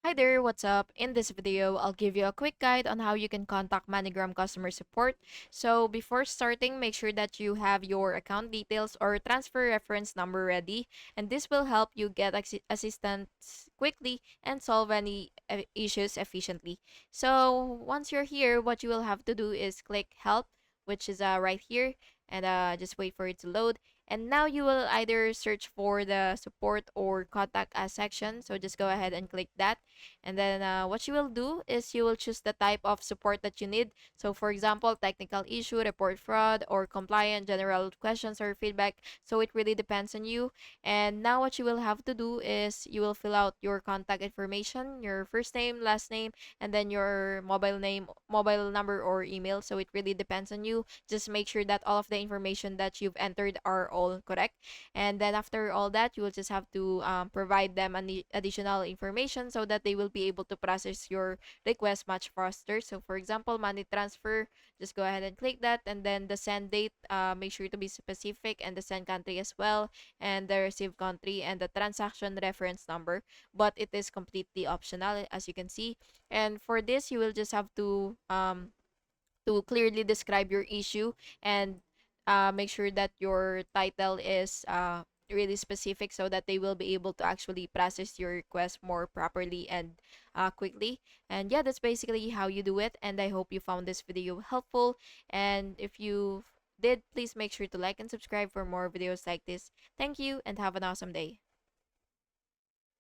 Hi there, what's up? In this video, I'll give you a quick guide on how you can contact MoneyGram customer support. So before starting, make sure that you have your account details or transfer reference number ready, and this will help you get assistance quickly and solve any issues efficiently. So once you're here, what you will have to do is click help, which is right here, and just wait for it to load. And now you will either search for the support or contact us section. So just go ahead and click that. And then what you will do is you will choose the type of support that you need. So for example, technical issue, report fraud, or compliant general questions or feedback. So it really depends on you. And now what you will have to do is you will fill out your contact information, your first name, last name, and then your mobile number or email. So it really depends on you. Just make sure that all of the information that you've entered are all correct. And then after all that, you will just have to provide them any additional information so that they will be able to process your request much faster. So for example, money transfer, just go ahead and click that, and then the send date, make sure to be specific, and the send country as well, and the receive country, and the transaction reference number. But it is completely optional, as you can see. And for this, you will just have to clearly describe your issue, and make sure that your title is really specific so that they will be able to actually process your request more properly and quickly. And yeah, that's basically how you do it. And I hope you found this video helpful. And if you did, please make sure to like and subscribe for more videos like this. Thank you and have an awesome day.